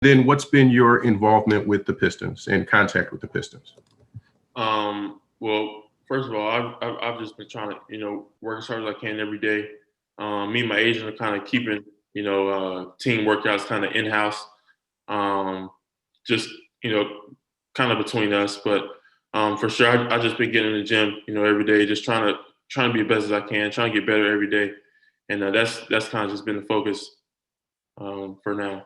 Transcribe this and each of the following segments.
Then what's been your involvement with the Pistons and contact with the Pistons? Well, first of all, I've just been trying to, work as hard as I can every day. Me and my agent are kind of keeping, team workouts kind of in-house, um, just, you know, kind of between us. But for sure, I just been getting in the gym, every day, just trying to be as best as I can, trying to get better every day. And that's kind of just been the focus for now.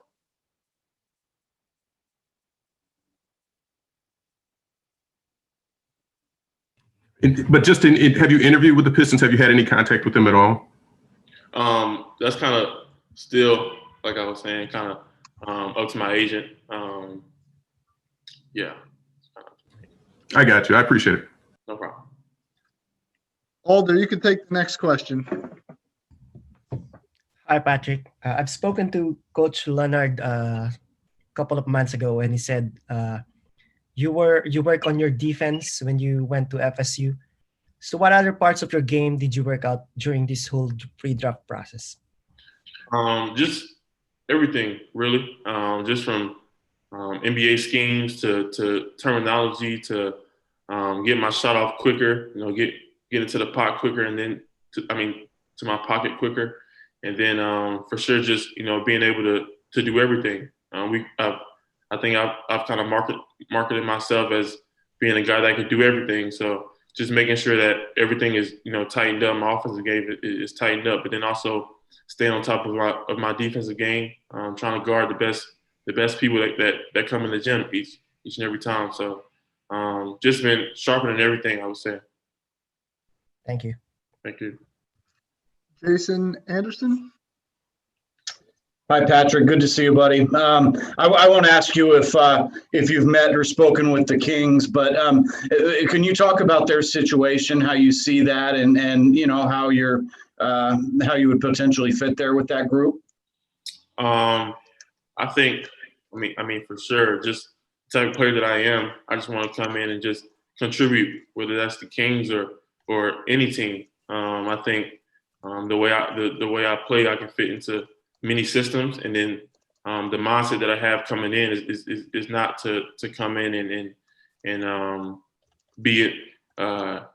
But just have you interviewed with the Pistons? Have you had any contact with them at all? That's kind of still, like I was saying, kind of up to my agent. Yeah. I got you. I appreciate it. No problem. Alder, you can take the next question. Hi, Patrick. I've spoken to Coach Leonard a couple of months ago, and he said you work on your defense when you went to FSU. So, what other parts of your game did you work out during this whole pre-draft process? Just everything, really. Just from NBA schemes to terminology to get my shot off quicker. Get into the pot quicker, and then to my pocket quicker, and then for sure, just being able to do everything. I think I've kind of marketed myself as being a guy that could do everything. So just making sure that everything is tightened up. My offensive game is tightened up, but then also staying on top of my defensive game. Trying to guard the best people that come in the gym each and every time. So just been sharpening everything, I would say. Thank you. Thank you. Jason Anderson. Hi, Patrick. Good to see you, buddy. I won't ask you if you've met or spoken with the Kings, but can you talk about their situation, how you see that, and how you would potentially fit there with that group? I think, for sure, just the type of player that I am, I just want to come in and just contribute, whether that's the Kings or any team. I think the way I play, I can fit into many systems, and then the mindset that I have coming in is not to come in and be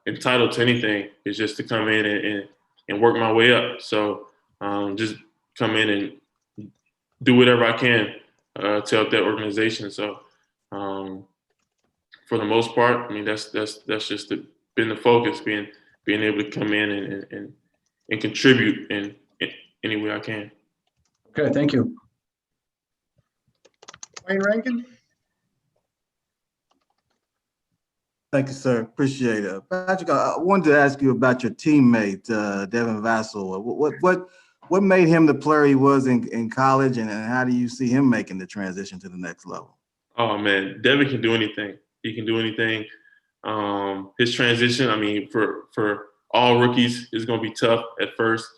entitled to anything. It's just to come in and work my way up. So just come in and do whatever I can to help that organization. So for the most part, that's just been the focus, being able to come in and contribute in any way I can. Okay, thank you. Wayne Rankin. Thank you, sir. Appreciate it. Patrick, I wanted to ask you about your teammate, Devin Vassell. What made him the player he was in college, and how do you see him making the transition to the next level? Oh, man, Devin can do anything. He can do anything. His transition, for all rookies, is going to be tough at first.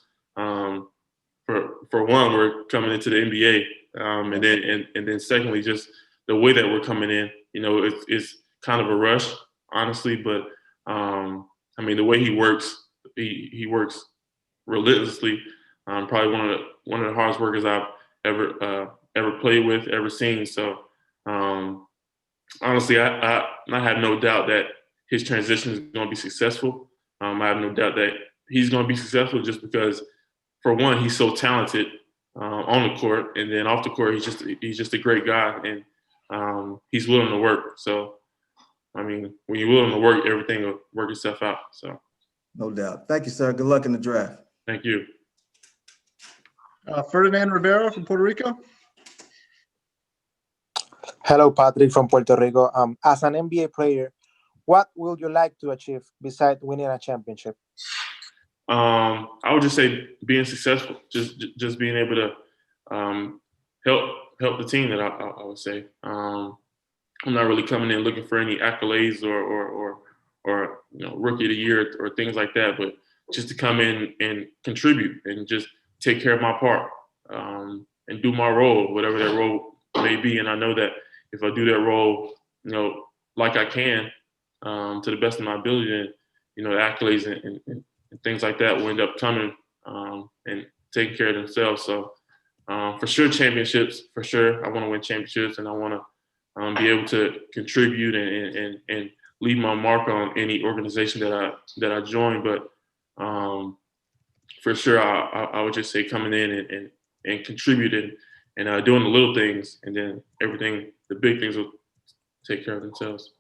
For one, we're coming into the NBA, and then secondly, just the way that we're coming in. It's kind of a rush, honestly. But the way he works, he works relentlessly. Probably one of the hardest workers I've ever played with, ever seen. So honestly, I have no doubt that his transition is going to be successful. I have no doubt that he's going to be successful just because, for one, he's so talented on the court, and then off the court, he's just a great guy, and he's willing to work. So, when you're willing to work, everything will work itself out. So, no doubt. Thank you, sir. Good luck in the draft. Thank you. Ferdinand Rivera from Puerto Rico. Hello, Patrick from Puerto Rico. As an NBA player, what would you like to achieve besides winning a championship? I would just say being successful, just being able to help the team. That I would say. I'm not really coming in looking for any accolades or rookie of the year or things like that, but just to come in and contribute and just take care of my part and do my role, whatever that role may be. And I know that if I do that role, like I can, to the best of my ability, then the accolades and things like that will end up coming and taking care of themselves. So For sure, championships. For sure, I want to win championships, and I want to be able to contribute and leave my mark on any organization that I join. But for sure, I would just say coming in and contributing and doing the little things, and then everything, the big things will take care of themselves.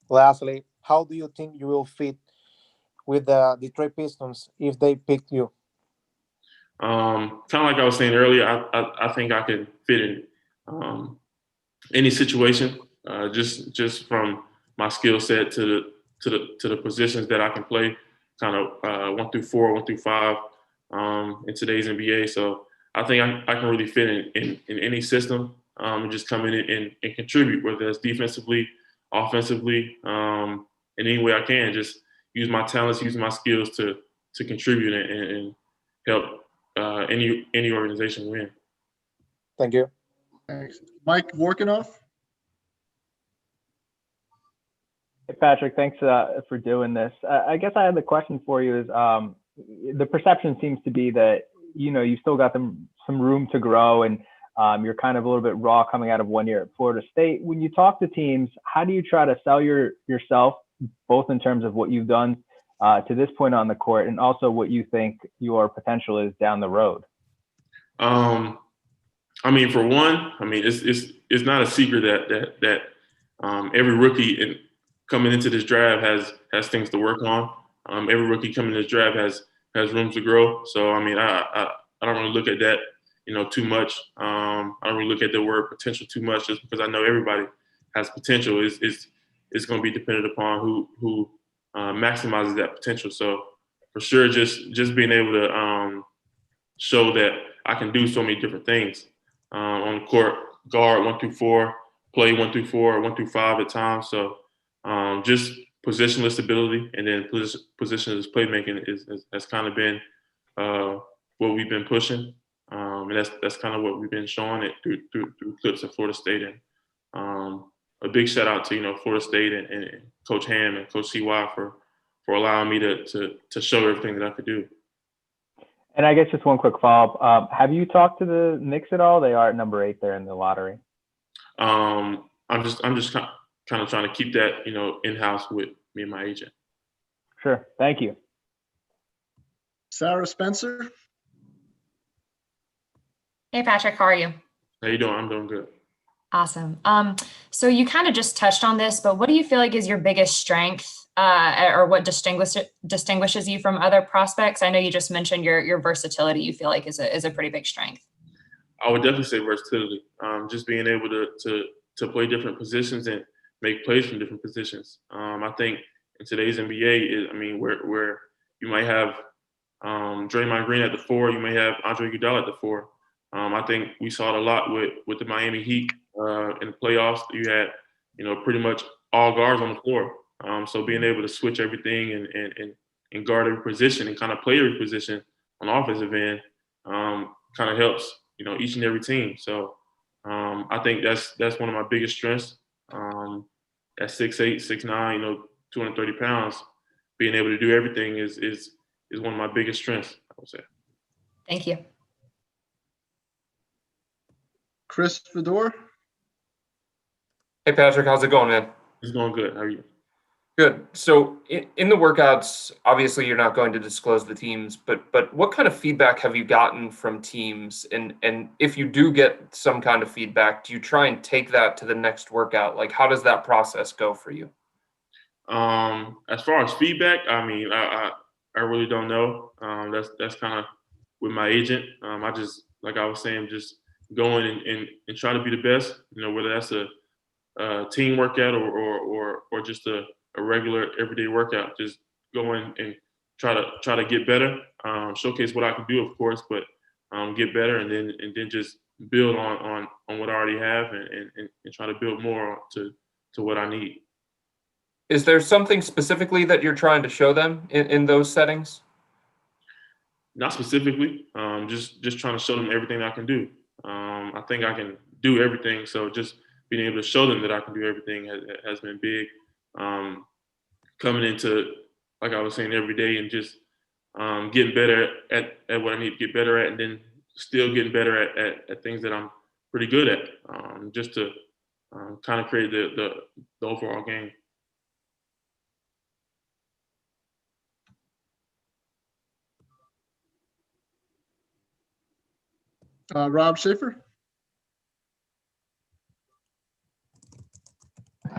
Lastly, how do you think you will fit with the Detroit Pistons if they picked you? Kind of like I was saying earlier, I think I can fit in any situation, just from my skill set to the positions that I can play, kind of 1 through 4, 1 through 5 in today's NBA. So I think I can really fit in any system and just come in and contribute, whether that's defensively, offensively, in any way I can. Just use my talents, use my skills to contribute and help any organization win. Thank you. Thanks. Mike Vorkanoff? Hey, Patrick, thanks for doing this. I guess I had the question for you is the perception seems to be that, you still got some room to grow and you're kind of a little bit raw coming out of 1 year at Florida State. When you talk to teams, how do you try to sell yourself, both in terms of what you've done to this point on the court and also what you think your potential is down the road? For one, it's not a secret that every rookie coming into this draft has things to work on. Every rookie coming into this draft has room to grow. So I don't really look at that too much. I don't really look at the word potential too much, just because I know everybody has potential. It's going to be dependent upon who maximizes that potential. So for sure, just being able to show that I can do so many different things on the court, guard 1 through 4, play 1 through 4, 1 through 5 at times. So just positionless ability and then positionless playmaking has kind of been what we've been pushing, and that's kind of what we've been showing it through clips at Florida State. And a big shout out to Florida State and Coach Ham and Coach CY for allowing me to show everything that I could do. And I guess just one quick follow-up. Have you talked to the Knicks at all? They are at number 8 there in the lottery. I'm just kind of trying to keep that in-house with me and my agent. Sure. Thank you. Sarah Spencer? Hey, Patrick, how are you? How you doing? I'm doing good. Awesome. So you kind of just touched on this, but what do you feel like is your biggest strength or what distinguishes you from other prospects? I know you just mentioned your versatility you feel like is a pretty big strength. I would definitely say versatility. Just being able to play different positions and make plays from different positions. I think in today's NBA, where you might have Draymond Green at the 4, you may have Andre Iguodala at the 4. I think we saw it a lot with the Miami Heat in the playoffs. You had pretty much all guards on the floor. So being able to switch everything and guard every position and kind of play every position on the offensive end kind of helps each and every team. So I think that's one of my biggest strengths. At 6'8", 6'9", 230 pounds, being able to do everything is one of my biggest strengths, I would say. Thank you. Chris Fedor? Hey, Patrick, how's it going, man? It's going good. How are you? Good. So in the workouts, obviously you're not going to disclose the teams, but what kind of feedback have you gotten from teams? And if you do get some kind of feedback, do you try and take that to the next workout? Like, how does that process go for you? As far as feedback, I really don't know. That's kind of with my agent. I just, like I was saying, just go in and try to be the best, whether that's a team workout or just a regular everyday workout. Just go in and try to get better, showcase what I can do, of course, but get better and then just build on what I already have and try to build more to what I need. Is there something specifically that you're trying to show them in those settings? Not specifically, just trying to show them everything I can do. I think I can do everything, so just being able to show them that I can do everything has been big. Coming into, like I was saying, every day and just getting better at what I need to get better at, and then still getting better at things that I'm pretty good at, just to kind of create the overall game. Rob Schaefer.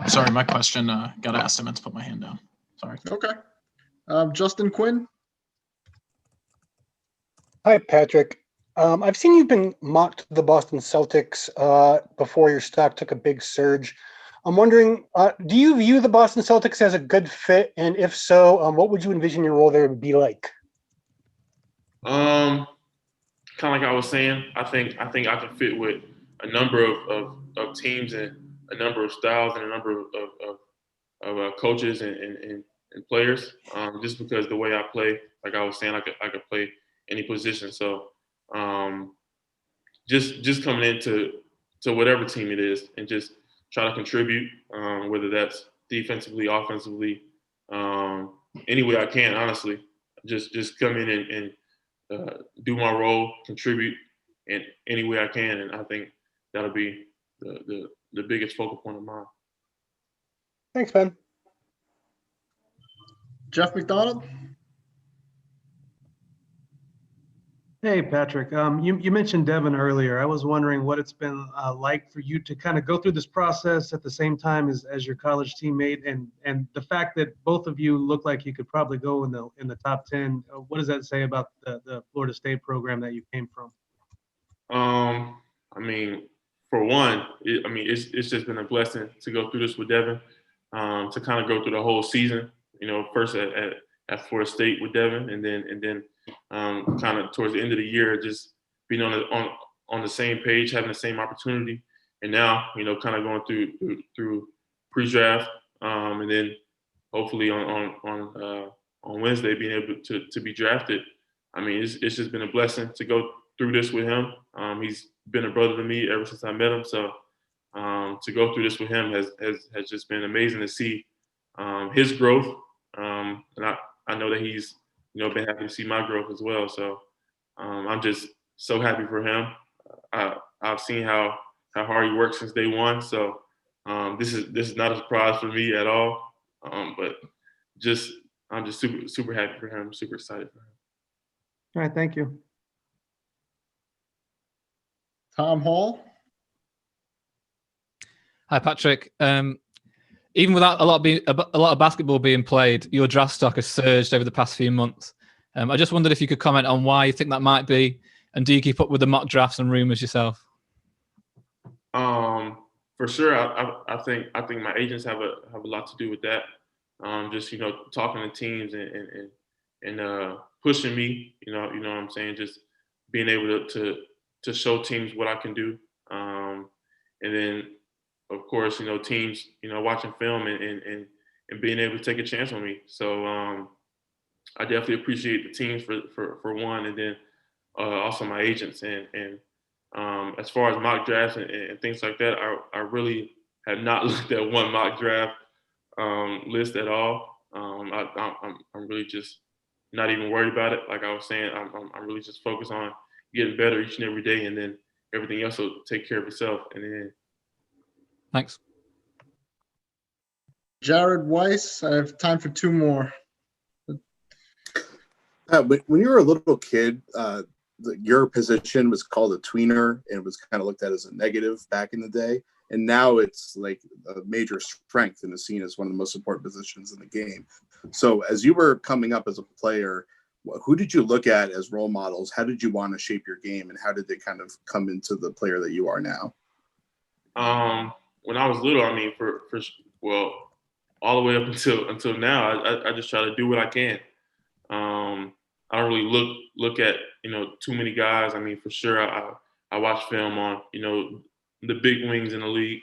Sorry, my question got asked. I meant to put my hand down. Sorry. Okay. Justin Quinn. Hi, Patrick. I've seen you've been mocked to the Boston Celtics before your stock took a big surge. I'm wondering, do you view the Boston Celtics as a good fit? And if so, what would you envision your role there would be like? Kind of like I was saying, I think I can fit with a number of teams and a number of styles and a number of coaches and players. Just because the way I play, like I was saying, I could play any position. So just coming into whatever team it is and just try to contribute, whether that's defensively, offensively, any way I can. Honestly, just come in and do my role, contribute in any way I can, and I think that'll be the biggest focal point of mine. Thanks, Ben. Jeff McDonald. Hey, Patrick. You mentioned Devin earlier. I was wondering what it's been like for you to kind of go through this process at the same time as your college teammate, and the fact that both of you look like you could probably go in the top 10. What does that say about the Florida State program that you came from? I mean, for one, it's just been a blessing to go through this with Devin, to kind of go through the whole season. First at Florida State with Devin, and then kind of towards the end of the year, just being on the same page, having the same opportunity, and now kind of going through pre-draft, and then hopefully on Wednesday being able to be drafted. I mean, it's just been a blessing to go through this with him. He's been a brother to me ever since I met him, so to go through this with him has just been amazing to see his growth, and I know that he's been happy to see my growth as well. So I'm just so happy for him. I've seen how hard he works since day one. So this is not a surprise for me at all. But I'm just super happy for him. Super excited for him. All right, thank you. Tom Hall. Hi, Patrick. Even without a lot of basketball being played, your draft stock has surged over the past few months. I just wondered if you could comment on why you think that might be, and do you keep up with the mock drafts and rumors yourself? For sure, I think my agents have a lot to do with that. Just talking to teams and pushing me. You know what I'm saying. Just being able to show teams what I can do, and then of course teams watching film and being able to take a chance on me. So I definitely appreciate the teams for one, and then also my agents and as far as mock drafts and things like that, I really have not looked at one mock draft list at all. I'm really just not even worried about it. Like I was saying, I'm really just focused on getting better each and every day, and then everything else will take care of itself. And then thanks. Jared Weiss. I have time for two more. When you were a little kid, your position was called a tweener, and it was kind of looked at as a negative back in the day. And now it's like a major strength and is seen as one of the most important positions in the game. So as you were coming up as a player, who did you look at as role models? How did you want to shape your game, and how did they kind of come into the player that you are now? When I was little, all the way up until now, I just try to do what I can. I don't really look at too many guys. I mean, for sure, I watch film on the big wings in the league,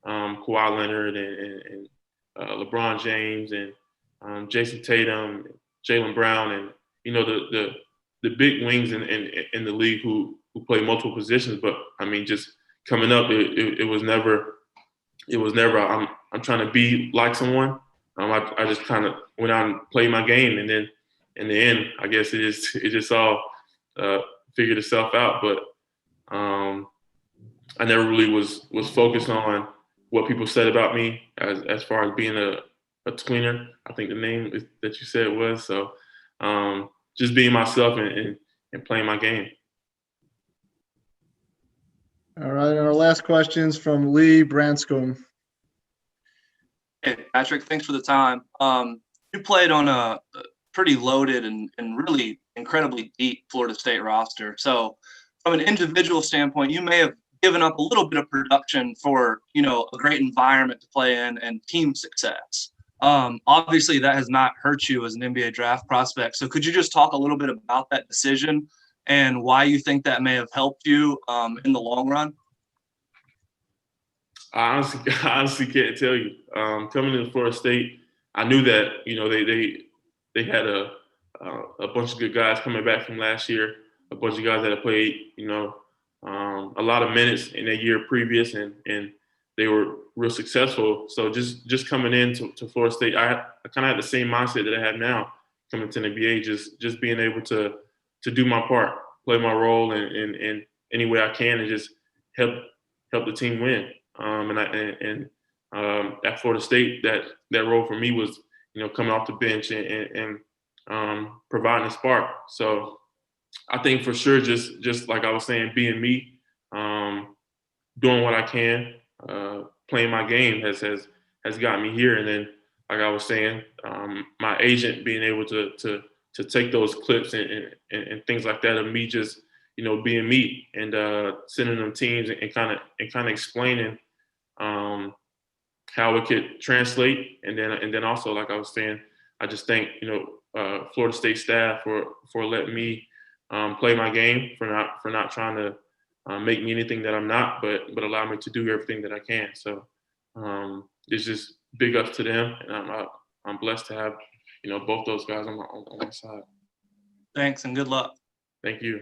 Kawhi Leonard and LeBron James and Jason Tatum, Jaylen Brown, and the big wings in the league who play multiple positions. But I mean, just coming up, it was never I'm trying to be like someone. I just kind of went out and played my game, and then in the end, I guess it just all figured itself out. But I never really was focused on what people said about me as far as being a tweener. I think the name that you said was. So just being myself and playing my game. All right, and our last question's from Lee Branscombe. Hey, Patrick, thanks for the time. You played on a pretty loaded and really incredibly deep Florida State roster. So from an individual standpoint, you may have given up a little bit of production for, a great environment to play in and team success. Obviously, that has not hurt you as an NBA draft prospect. So could you just talk a little bit about that decision and why you think that may have helped you in the long run? I honestly can't tell you. Coming into Florida State, I knew that they had a bunch of good guys coming back from last year, a bunch of guys that had played a lot of minutes in a year previous, and they were real successful. So just coming into Florida State, I kind of had the same mindset that I have now coming to the NBA, just being able to do my part, play my role in any way I can, and just help the team win. At Florida State, that role for me was, coming off the bench and providing a spark. So I think for sure, just like I was saying, being me, doing what I can, playing my game has got me here. And then, like I was saying, my agent being able to take those clips and things like that of me just, being me and sending them teams and kind of explaining how it could translate. And then also, like I was saying, I just thank, Florida State staff for letting me play my game, for not trying to make me anything that I'm not, but allow me to do everything that I can. So it's just big ups to them, and I'm blessed to have both those guys on my side. Thanks and good luck. Thank you.